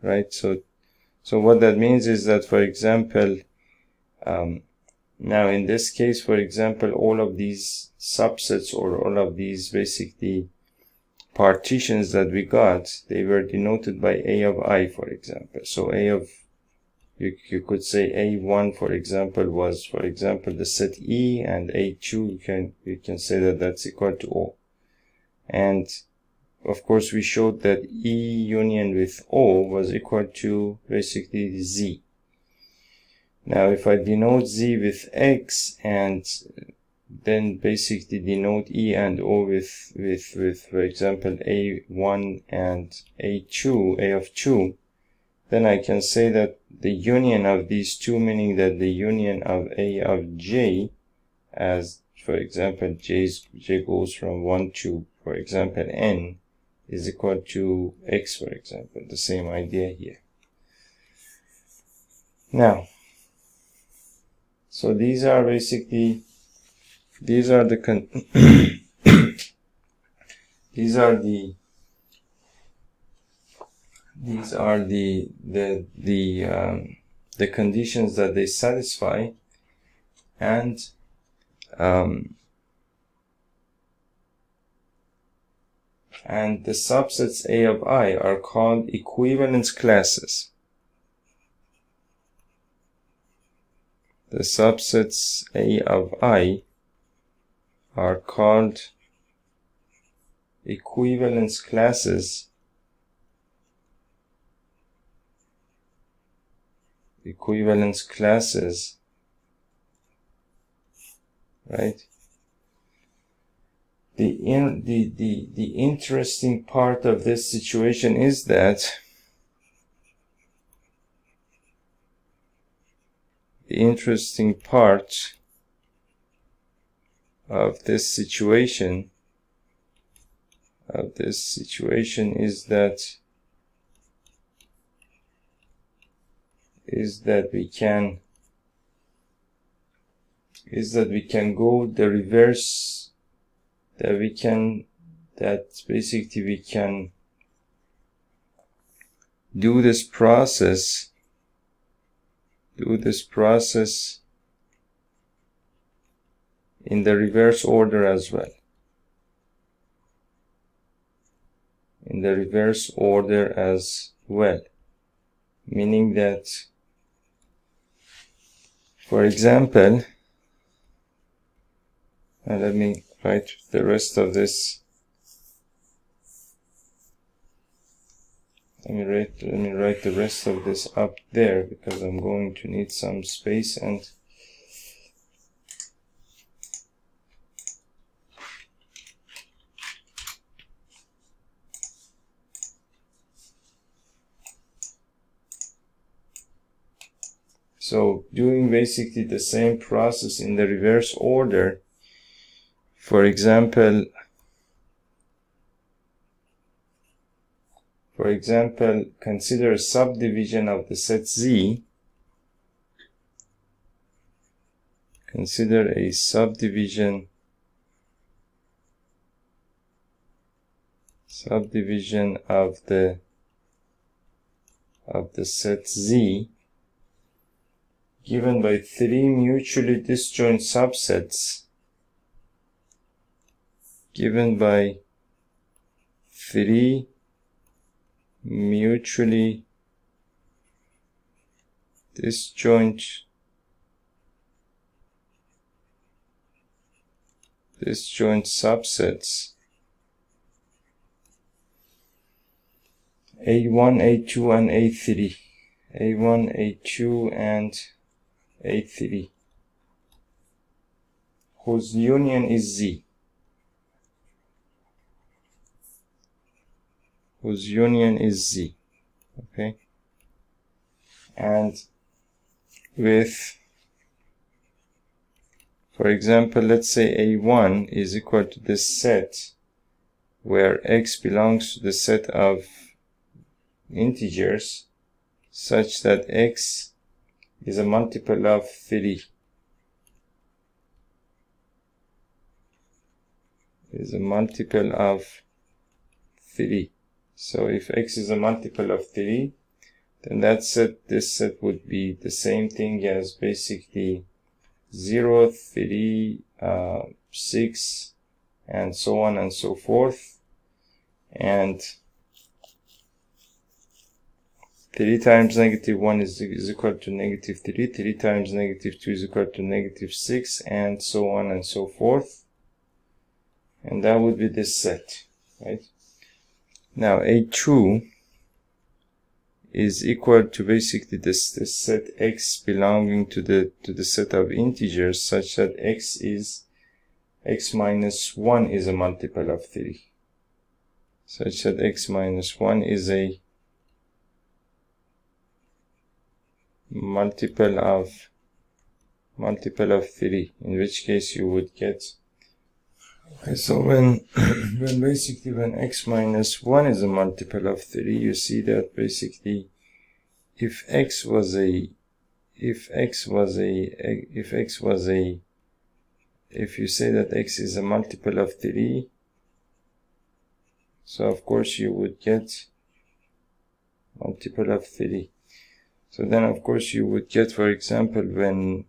right? So what that means is that, for example, now in this case, for example, all of these subsets or all of these basically partitions that we got, they were denoted by A of I, for example. So A of, you could say A1, for example, was, for example, the set E, and A2, you can say that that's equal to O. And of course, we showed that E union with O was equal to basically Z. Now, if I denote Z with X and then basically denote E and O with for example, A1 and A2, A of 2, then I can say that the union of these two, meaning that the union of A of j, as for example, j goes from 1 to, for example, n, is equal to x, for example. The same idea here. Now, so these are basically, these are the conditions that they satisfy, and the subsets A of I are called equivalence classes. The subsets A of I are called equivalence classes. Equivalence classes, right? The interesting part of this situation is that the interesting part of this situation is that we can go the reverse, that basically we can do this process in the reverse order as well. Meaning that, for example, let me write the rest of this. Let me write the rest of this up there, because I'm going to need some space. And so doing basically the same process in the reverse order, for example, consider a subdivision of the set Z. Consider a subdivision of the set Z given by three mutually disjoint subsets, given by three mutually disjoint subsets, A1, A2, and A3. A1, A2, and A3, whose union is Z. Okay, and with, for example, let's say A1 is equal to this set where x belongs to the set of integers such that x is a multiple of 3. Is a multiple of 3. So if x is a multiple of 3, then this set would be the same thing as basically 0, 3, 6, and so on and so forth. And 3 times -1 is equal to -3, 3 times -2 is equal to -6, and so on and so forth. And that would be this set, right? Now A2 is equal to basically this set x belonging to the set of integers such that x minus 1 is a multiple of 3. Such that x minus 1 is a multiple of 3, in which case you would get, so when when x minus 1 is a multiple of 3, you see that basically if you say that x is a multiple of 3, so of course you would get multiple of 3. So then of course you would get, for example, when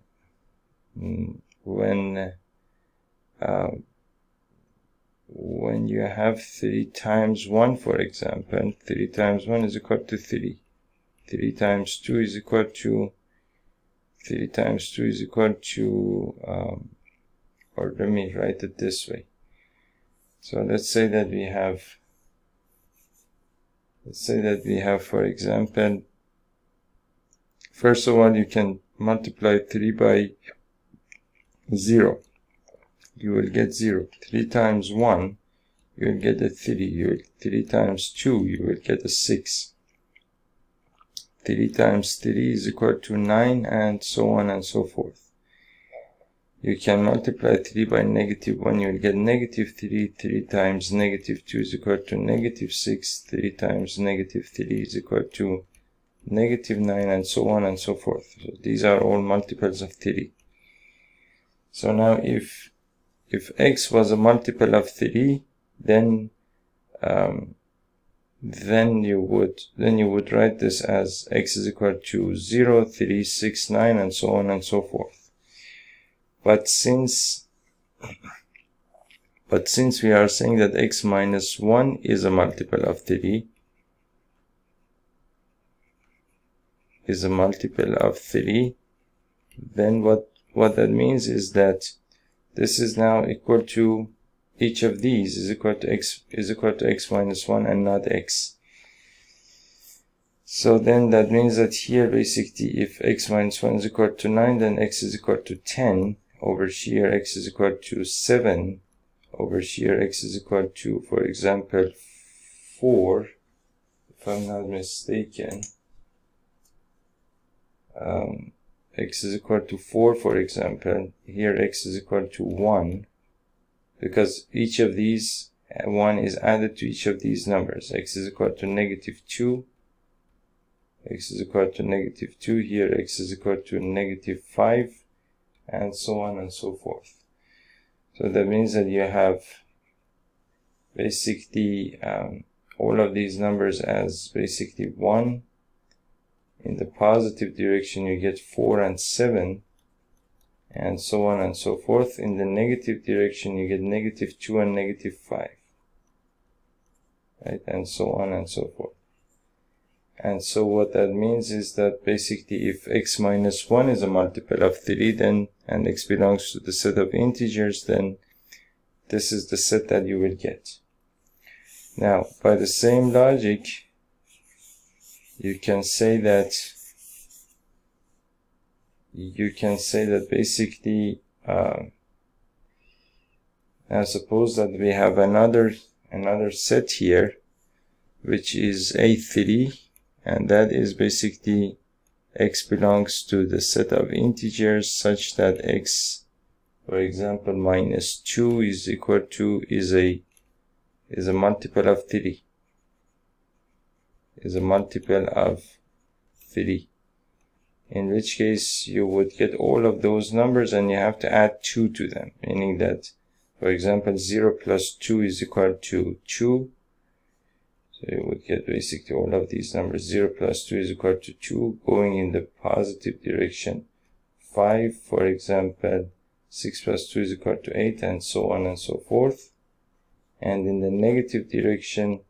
you have 3 times 1, for example, 3 times 1 is equal to 3. 3 times 2 is equal to 3 times 2 is equal to or let me write it this way. So let's say that we have, for example, first of all, you can multiply 3 by 0. You will get 0. 3 times 1, you will get a 3. 3 times 2, you will get a 6. 3 times 3 is equal to 9, and so on and so forth. You can multiply 3 by -1, you will get -3. 3 times -2 is equal to -6. 3 times -3 is equal to -9, and so on and so forth. So these are all multiples of 3. So now if x was a multiple of 3, then you would write this as x is equal to 0, 3, 6, 9, and so on and so forth. But since we are saying that x minus 1 is a multiple of 3, then what that means is that this is now equal to, each of these is equal to x minus 1 and not x. So then that means that here basically if x minus 1 is equal to 9, then x is equal to 10. Over here x is equal to 7. Over here x is equal to, for example, 4, if I'm not mistaken. X is equal to 4, for example. Here x is equal to 1, because each of these 1 is added to each of these numbers. X is equal to -2. X is equal to -2. Here x is equal to -5, and so on and so forth. So that means that you have basically all of these numbers as basically 1. In the positive direction you get 4 and 7, and so on and so forth. In the negative direction you get -2 and -5, right, and so on and so forth. And so what that means is that basically if x minus 1 is a multiple of 3, then, and x belongs to the set of integers, then this is the set that you will get. Now, by the same logic, you can say that basically now suppose that we have another set here, which is A3, and that is basically x belongs to the set of integers such that x, for example, minus 2 is equal to is is a multiple of 3. Is a multiple of 3. In which case you would get all of those numbers and you have to add 2 to them, meaning that, for example, 0 plus 2 is equal to 2. So you would get basically all of these numbers. 0 plus 2 is equal to 2, going in the positive direction 5, for example, 6 plus 2 is equal to 8, and so on and so forth. And in the negative direction,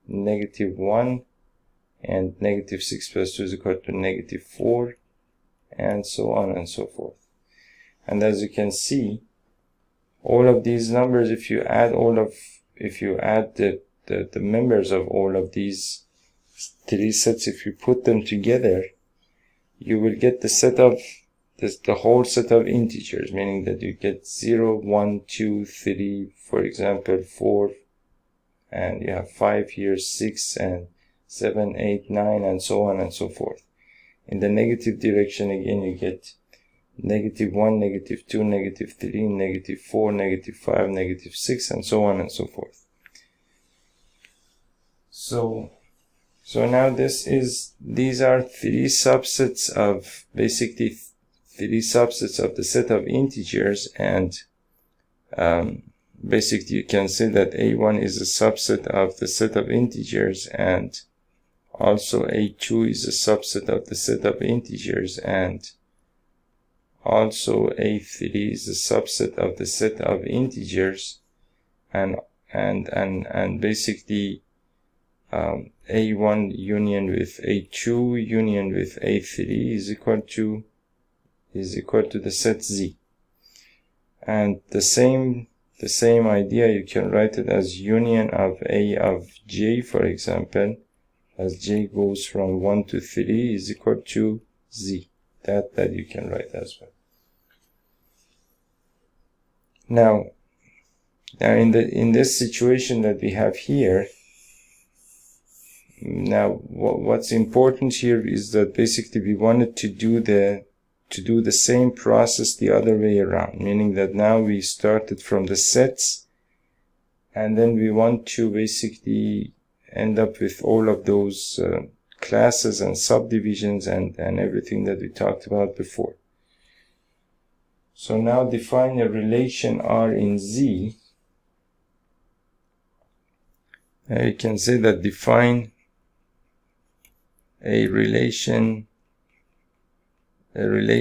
negative 1, and negative 6 plus 2 is equal to negative 4, and so on and so forth. And as you can see, all of these numbers, if you add the members of all of these 3 sets, if you put them together, you will get the set of the whole set of integers, meaning that you get 0, 1, 2, 3, for example, 4, and you have 5 here, 6, and 7, 8, 9, and so on and so forth. In the negative direction, again, you get negative 1, negative 2, negative 3, negative 4, negative 5, negative 6, and so on and so forth. So now these are 3 subsets of, basically 3 subsets of the set of integers, and basically you can say that A1 is a subset of the set of integers, and also A2 is a subset of the set of integers, and also A3 is a subset of the set of integers, and basically A1 union with A2 union with A3 is equal to the set Z. And the same idea, you can write it as union of A of J, for example, as J goes from 1 to 3 is equal to Z. That you can write as well. Now in this situation that we have here, now what's important here is that basically we wanted to do the same process the other way around, meaning that now we started from the sets, and then we want to basically end up with all of those classes and subdivisions and everything that we talked about before. So now define a relation R in Z. Now you can say that define a relation R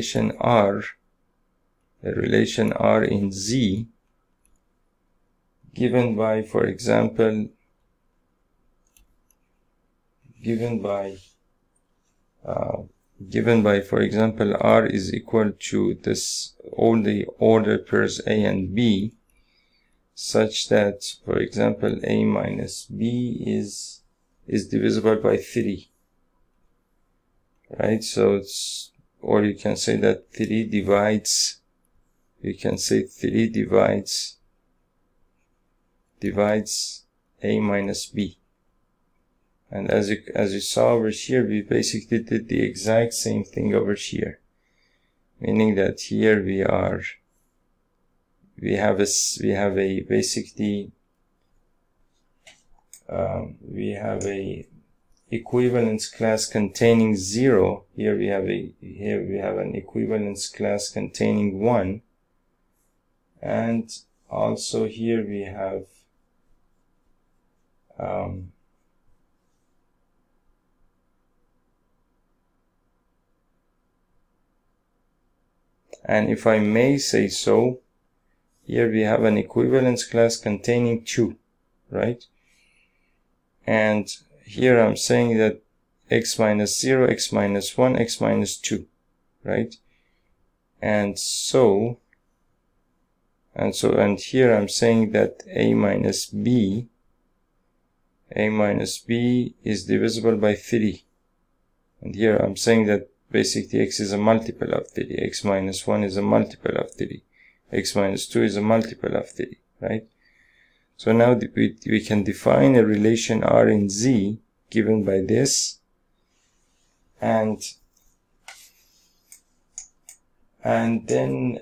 in Z given by, for example, for example, R is equal to all the order pairs A and B, such that, for example, A minus B is divisible by 3. Right? So it's, or you can say that 3 divides A minus B. And as you saw over here, we basically did the exact same thing over here, meaning that here we have a equivalence class containing 0. Here we have an equivalence class containing 1, and also here we have and if I may say so, here we have an equivalence class containing 2, right? And here I'm saying that x minus 0, x minus 1, x minus 2, right? And here I'm saying that A minus B is divisible by 3. And here I'm saying that basically x is a multiple of 3, x minus 1 is a multiple of 3, x minus 2 is a multiple of 3, right? So now we can define a relation R in Z given by this, and then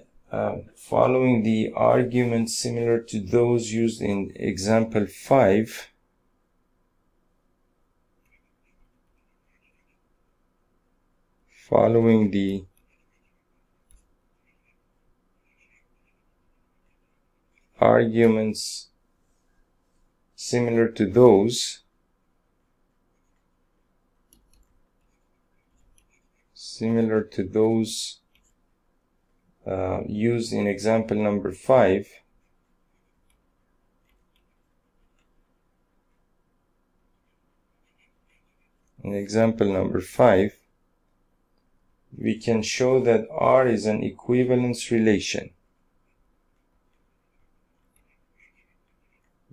following the arguments similar to those used in example 5, following the arguments similar to those used in example number 5, in example number 5, we can show that R is an equivalence relation.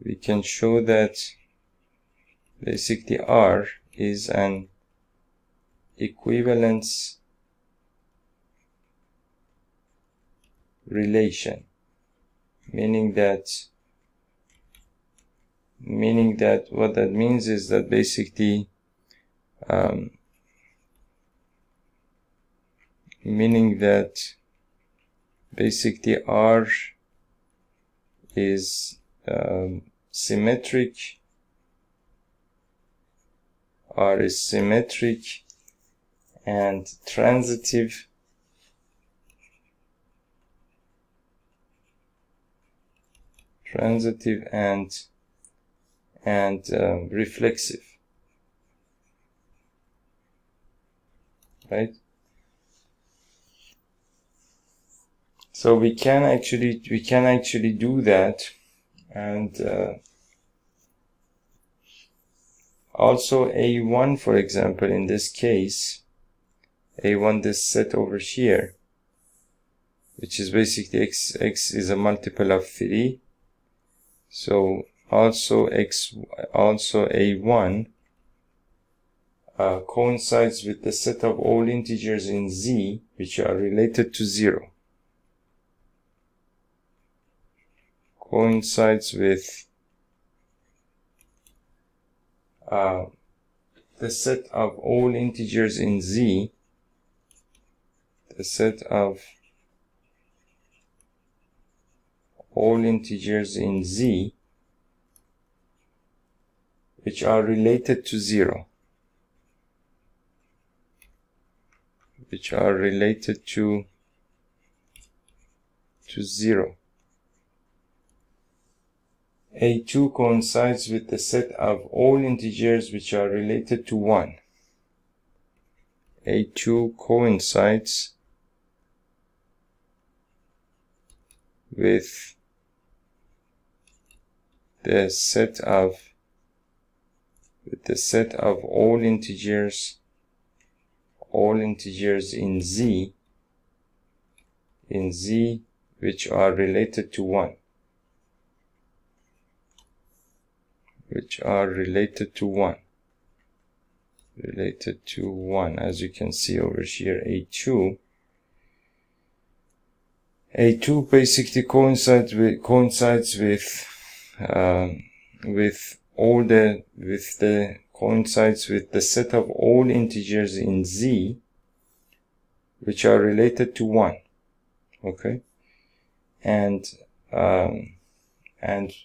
We can show that basically R is an equivalence relation, meaning that what that means is that basically R is symmetric. R is symmetric and transitive and reflexive, right? So we can actually do that, and also A1, for example, in this case, A1, this set over here, which is basically x is a multiple of 3. So also A1 coincides with the set of all integers in Z which are related to 0. Coincides with the set of all integers in Z, the set of all integers in Z which are related to 0. Which are related to 0. A2 coincides with the set of all integers which are related to 1. A2 coincides with the set of all integers in Z which are related to 1. Which are related to 1, as you can see over here. A2 basically coincides with the set of all integers in Z which are related to 1. Okay, and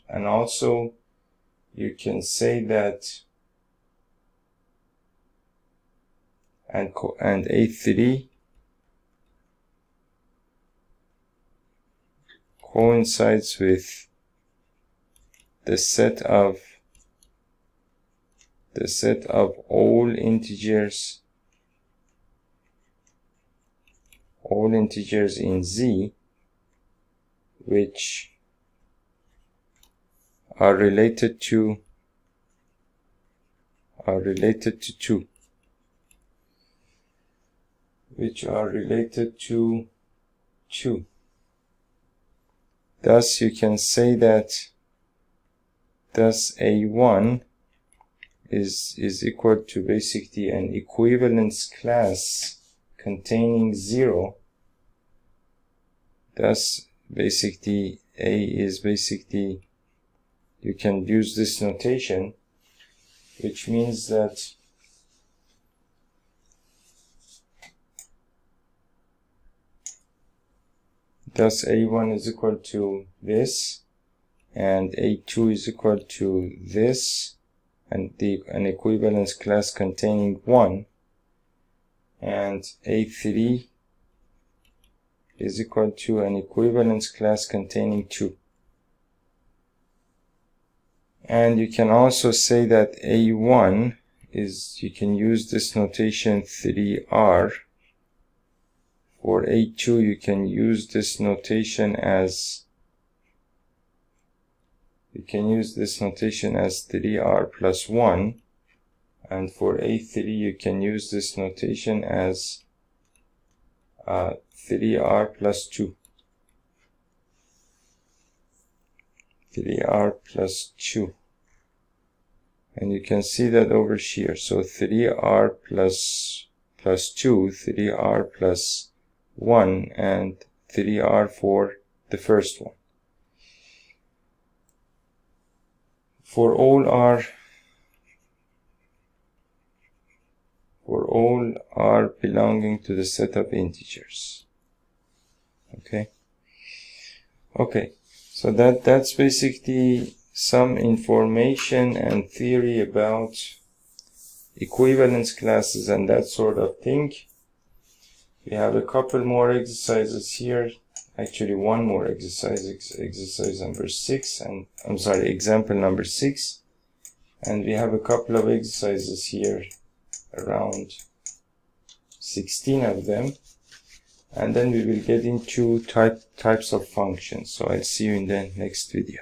also you can say that, and A3 coincides with the set of all integers in Z which are related to 2. Which are related to 2. Thus you can say that A1 is equal to basically an equivalence class containing 0. Thus basically A is basically, you can use this notation, which means that thus a1 is equal to this, and a2 is equal to this, and an equivalence class containing 1, and a3 is equal to an equivalence class containing 2. And you can also say that a1 is, you can use this notation 3r. For a2 you can use this notation as 3r plus 1, and for a3 you can use this notation as 3r plus 2. 3r plus 2. And you can see that over here. So 3r plus 2, 3r plus 1, and 3r for the first one. For all r belonging to the set of integers. Okay, so that's basically some information and theory about equivalence classes and that sort of thing. We have a couple more exercises here, actually one more exercise, exercise number 6, and I'm sorry, example number 6, and we have a couple of exercises here, around 16 of them, and then we will get into types of functions. So I'll see you in the next video.